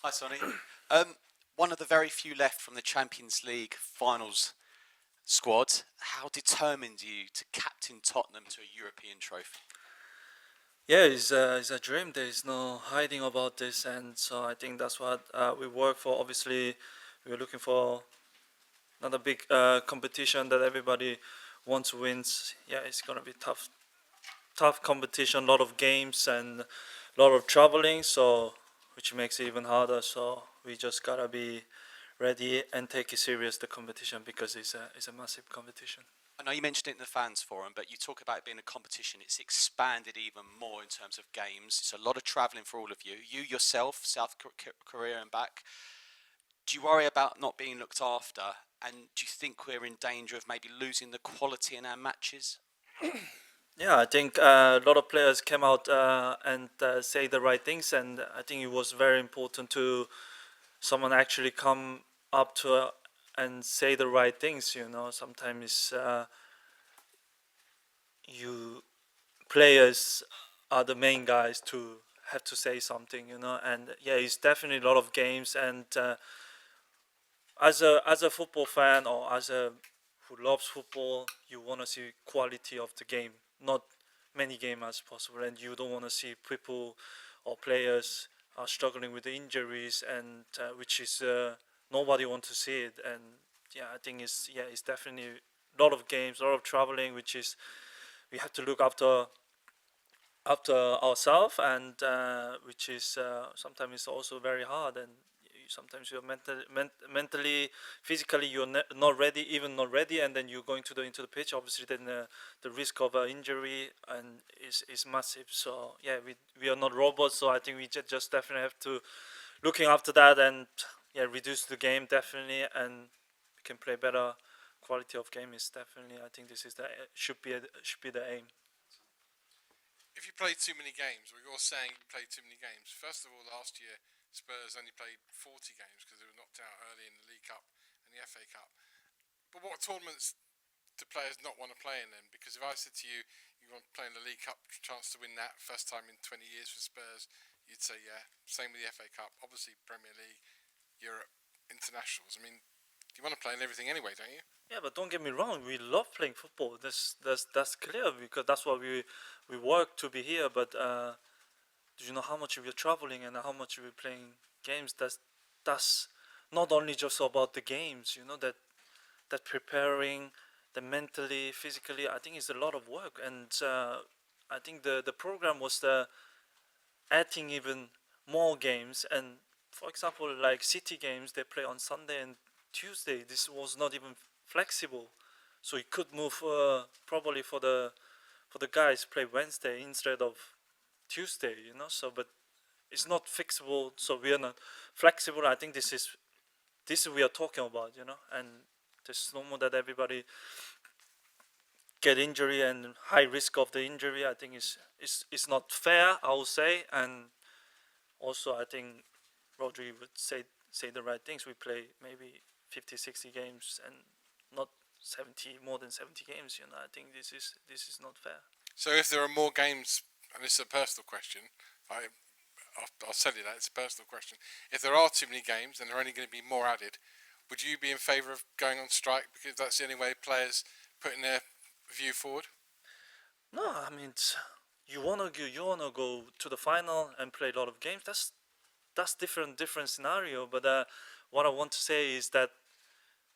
Hi, Sonny. Um, One of the very few left from the Champions League finals squad. How determined are you to captain Tottenham to a European trophy? Yeah, it's a dream. There is no hiding about this, and so I think that's what we work for. Obviously, we're looking for another big competition that everybody wants to win. Yeah, it's gonna be tough competition. A lot of games and a lot of traveling, so which makes it even harder. So we just gotta be ready and take it serious the competition because it's a massive competition. I know you mentioned it in the fans forum, but you talk about it being a competition. It's expanded even more in terms of games. It's a lot of travelling for all of you. You yourself, South Korea and back. Do you worry about not being looked after? And do you think we're in danger of maybe losing the quality in our matches? Yeah, I think a lot of players came out and say the right things, and I think it was very important to someone actually come up to and say the right things. You know, sometimes you players are the main guys to have to say something. You know, and yeah, it's definitely a lot of games, and as a football fan or as a who loves football, you want to see quality of the game, not many games as possible, and you don't want to see people or players are struggling with the injuries, and which is nobody want to see it. And yeah, I think it's definitely a lot of games, a lot of traveling, which is we have to look after ourselves, and which is sometimes it's also very hard, and sometimes you're mentally, physically you're not ready, even not ready, and then you're going to into the pitch. Obviously, then the risk of injury and is massive. So yeah, we are not robots. So I think we just definitely have to looking after that and yeah, reduce the game definitely, and we can play better. Quality of game is definitely. I think this is the should be the aim. If you play too many games, or you're saying you play too many games, first of all, last year Spurs only played 40 games because they were knocked out early in the League Cup and the FA Cup. But what tournaments do players not want to play in then? Because if I said to you, you want to play in the League Cup, chance to win that first time in 20 years for Spurs, you'd say yeah. Same with the FA Cup, obviously Premier League, Europe, internationals. I mean, you want to play in everything anyway, don't you? Yeah, but don't get me wrong. We love playing football. That's clear because that's why we work to be here. But do you know how much we're traveling and how much we're playing games? That's not only just about the games. You know that preparing, the mentally, physically. I think it's a lot of work, and I think the program was adding even more games. And for example, like City games, they play on Sunday and Tuesday. This was not even flexible, so it could move probably for the guys play Wednesday instead of Tuesday. You know, so but it's not fixable. So we are not flexible. I think this is we are talking about. You know, and there's no more that everybody get injury and high risk of the injury. I think is not fair. I would say, and also I think RODRIGO would say the right things. We play maybe 50, 60 games and not 70, more than 70 games. You know, I think this is not fair. So if there are more games, and this is a personal question, I'll tell you that it's a personal question. If there are too many games and there are only going to be more added, would you be in favour of going on strike because that's the only way players putting their view forward? No, I mean you wanna go to the final and play a lot of games. That's different scenario. But what I want to say is that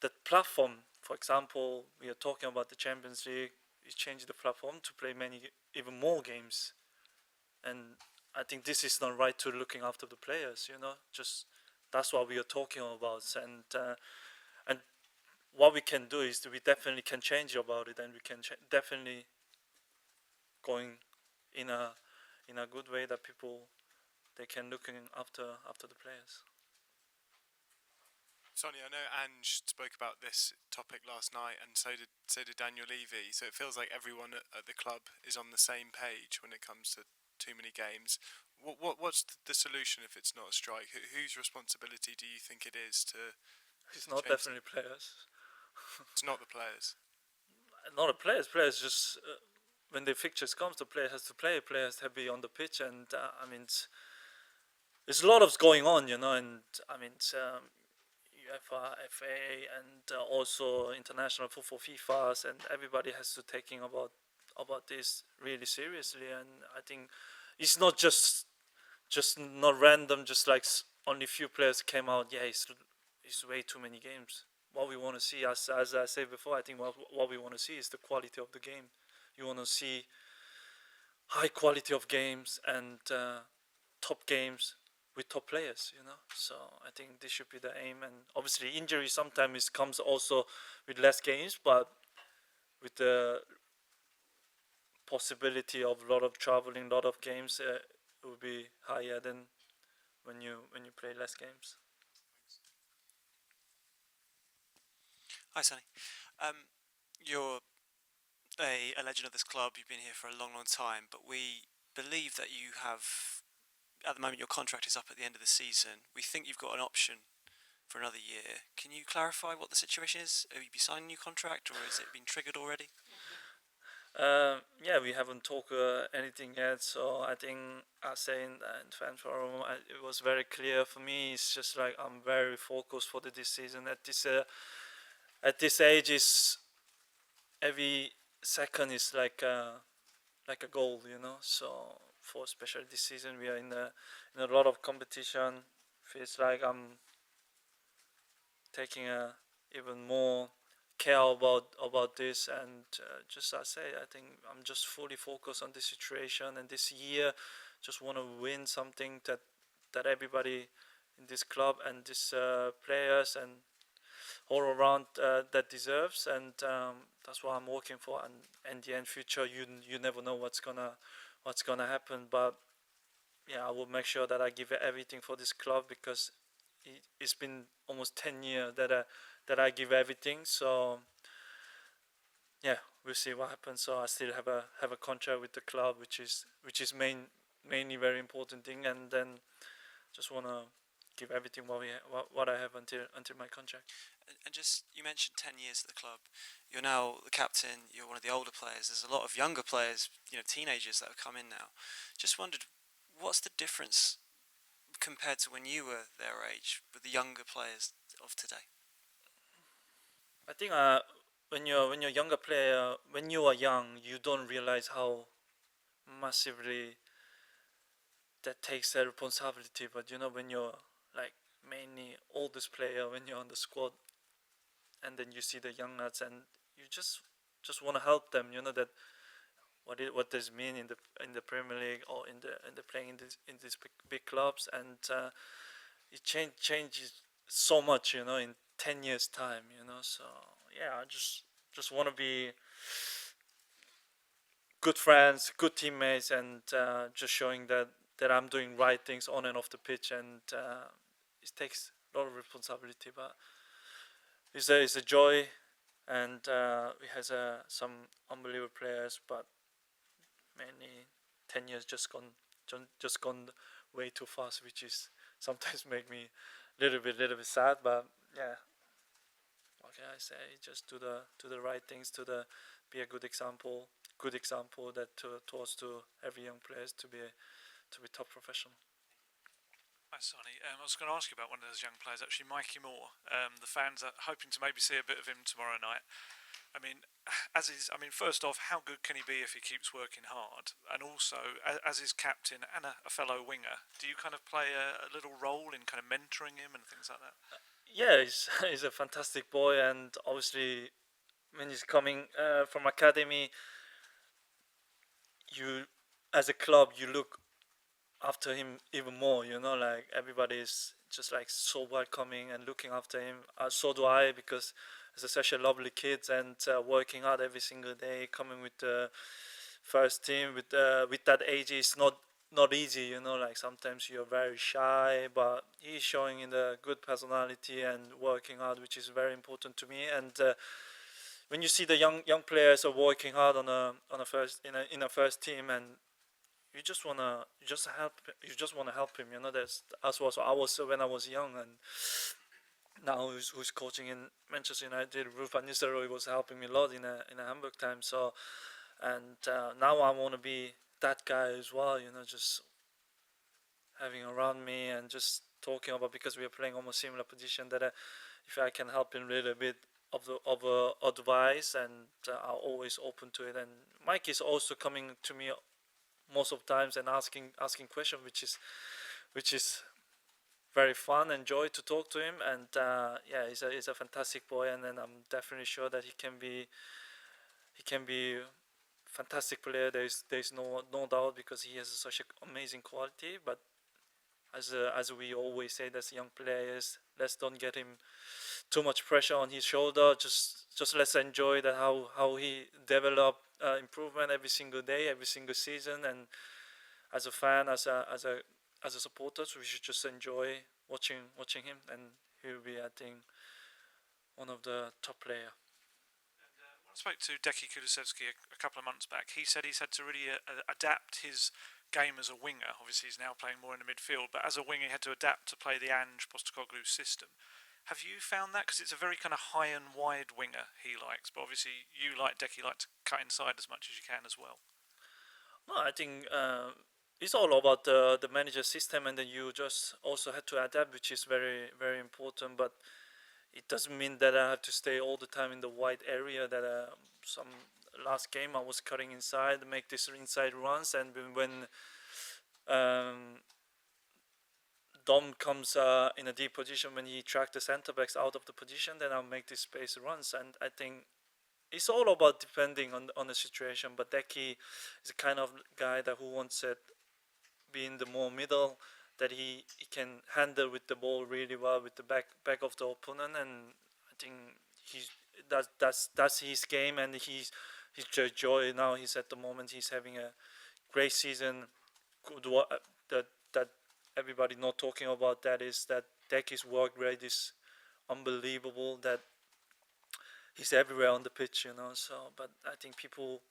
that platform, for example, we are talking about the Champions League. We changed the platform to play many even more games, and I think this is not right to looking after the players. You know, just that's what we are talking about, and what we can do is we definitely can change about it, and we can definitely going in a good way that people they can looking after the players. Sonny, I know Ange spoke about this topic last night, and so did Daniel Levy. So it feels like everyone at the club is on the same page when it comes to too many games. What's the solution if it's not a strike? Whose responsibility do you think it is It's to not change definitely it? players. It's not the players. Not the players. Players just when the fixtures comes, the player has to play. Players have to be on the pitch, and I mean, there's a lot of going on, and I mean, it's, UEFA, FA, and also international football, FIFA's, and everybody has to taking about this really seriously. And I think it's not just not random, just like only few players came out. Yeah, it's way too many games. What we want to see, as I said before, I think what we want to see is the quality of the game. You want to see high quality of games and top games with top players, So I think this should be the aim. And obviously, injury sometimes comes also with less games, but with the possibility of a lot of traveling, a lot of games, it will be higher than when you play less games. Hi, Sonny. You're a legend of this club. You've been here for a long, long time, but we believe that you have, at the moment, your contract is up at the end of the season. We think you've got an option for another year. Can you clarify what the situation is? Have you signed a new contract, or has it been triggered already? Yeah, we haven't talked anything yet, so I think I say in fan forum, it was very clear for me. It's just like I'm very focused for this season. At this age, is every second is like a goal, So for especially this season, we are in a lot of competition. Feels like I'm taking even more care about this, and just I say, I think I'm just fully focused on this situation and this year. Just want to win something that everybody in this club and these players and all around that deserves, and that's what I'm working for. And in the end future, you never know what's gonna happen, but yeah, I will make sure that I give everything for this club, because it's been almost 10 years that I give everything. So yeah, we'll see what happens. So I still have a contract with the club, which is mainly very important thing, and then just wanna give everything what I have until my contract. And just, you mentioned 10 years at the club. You're now the captain. You're one of the older players. There's a lot of younger players, teenagers that have come in now. Just wondered, what's the difference compared to when you were their age with the younger players of today? I think when you're younger player, when you are young, you don't realize how massively that takes that responsibility. But when you're like mainly oldest player, when you're on the squad, and then you see the young lads, and you just want to help them. That what does mean in the Premier League, or in the playing in these big clubs, and it changes so much. In 10 years time. So yeah, I just want to be good friends, good teammates, and just showing that I'm doing right things on and off the pitch, and it takes a lot of responsibility, but it's a joy, and we has some unbelievable players, but mainly 10 years just gone way too fast, which is sometimes make me little bit sad, but yeah. What can I say? Just do the right things, be a good example that towards to every young players to be top professional. Hi, Sonny. I was going to ask you about one of those young players, actually, Mikey Moore. The fans are hoping to maybe see a bit of him tomorrow night. I mean, first off, how good can he be if he keeps working hard? And also, as his captain and a fellow winger, do you kind of play a little role in kind of mentoring him and things like that? Yeah, he's a fantastic boy, and obviously when he's coming from academy, you as a club you look after him even more. Like everybody's just like so welcoming and looking after him. So do I, because he's such a lovely kid, and working hard every single day, coming with the first team with that age is not easy. Like sometimes you're very shy, but he's showing in the good personality and working hard, which is very important to me. And when you see the young players are working hard on a first in a first team, and you just wanna help him. That's what I was when I was young, and now who's coaching in Manchester United. Ruud van Nistelrooy was helping me a lot in a Hamburg time. So, and now I want to be that guy as well. Just having around me and just talking about, because we are playing almost similar position, that if I can help him a little bit of advice, and I'm always open to it. And Mike is also coming to me most of times and asking questions, which is very fun and joy to talk to him. And yeah, he's a fantastic boy, and then I'm definitely sure that he can be fantastic player. There's no doubt, because he has such an amazing quality. But as we always say, as young players, let's don't get him too much pressure on his shoulder. Just let's enjoy that how he develop improvement every single day, every single season. And as a fan, as a supporter, we should just enjoy watching him, and he'll be, I think, one of the top player. When I spoke to Deki Kulusevski a couple of months back, he said he's had to really adapt his game as a winger. Obviously, he's now playing more in the midfield, but as a winger, he had to adapt to play the Ange Postecoglou system. Have you found that? Because it's a very kind of high and wide winger he likes, but obviously you, like Deki, like to cut inside as much as you can as well. No, I think it's all about the manager system, and then you just also have to adapt, which is very, very important. But it doesn't mean that I have to stay all the time in the wide area. That some last game I was cutting inside, make these inside runs, and when Dom comes in a deep position, when he tracks the centre backs out of the position, then I'll make these space runs. And I think it's all about depending on the situation. But Deki is the kind of guy that who wants it be in the more middle, that he can handle with the ball really well with the back of the opponent. And I think that's his game, and he's joy now. He's at the moment he's having a great season. That everybody not talking about, that is that Deki's work rate is unbelievable. That he's everywhere on the pitch, So, but I think people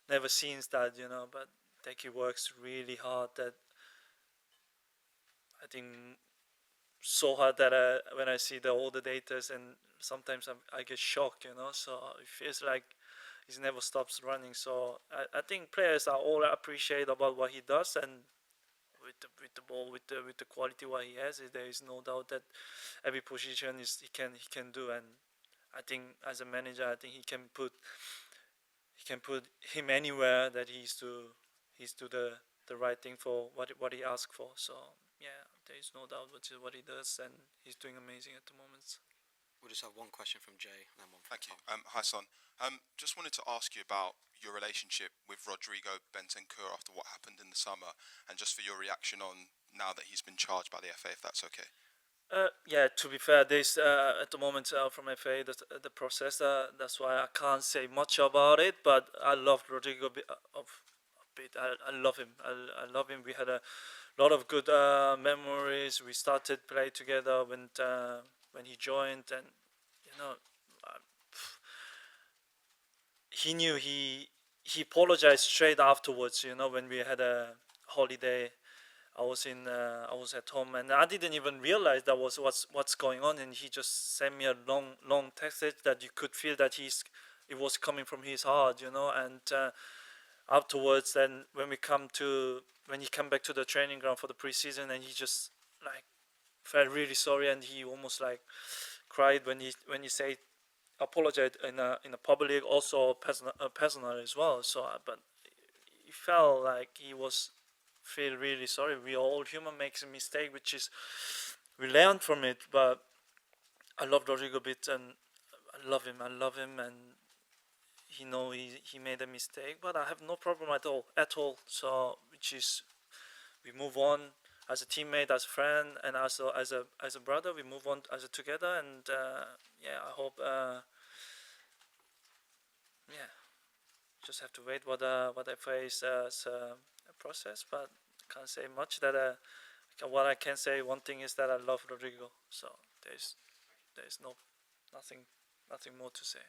never seen that, But Deki works really hard. That I think so hard that when I see all the datas, and sometimes I get shocked, So it feels like he never stops running. So I think players are all appreciate about what he does, and with the ball, with the quality what he has, there is no doubt that every position he can do. And I think as a manager, I think he can put him anywhere that he's do the right thing for what he asked for. So yeah, there is no doubt what he does, and he's doing amazing at the moment. We'll just have one question from Jay and then one from Thank you. Tom. Hi, Son. Just wanted to ask you about your relationship with Rodrigo Bentancur after what happened in the summer, and just for your reaction on now that he's been charged by the FA, if that's okay. Yeah, to be fair, there's at the moment from FA the process. That's why I can't say much about it. But I love Rodrigo a bit. I love him. I love him. We had a lot of good memories. We started play together when he joined, and he knew he apologized straight afterwards. When we had a holiday, I was at home, and I didn't even realize that was what's going on, and he just sent me a long text that you could feel that it was coming from his heart, and afterwards, then when he came back to the training ground for the preseason, and he just felt really sorry, and he almost cried when he said apologize in a public, also personal as well. So but he felt like he was feel really sorry. We are all human, makes a mistake, which is we learn from it. But I love Rodrigo a bit, and I love him, and he made a mistake, but I have no problem at all. So which is we move on as a teammate, as a friend, and as a brother. We move on as together, and yeah, I hope just have to wait what I face as a process, but can't say much. That what I can say, one thing is that I love Rodrigo, so there's nothing more to say.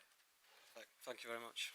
Thank you very much.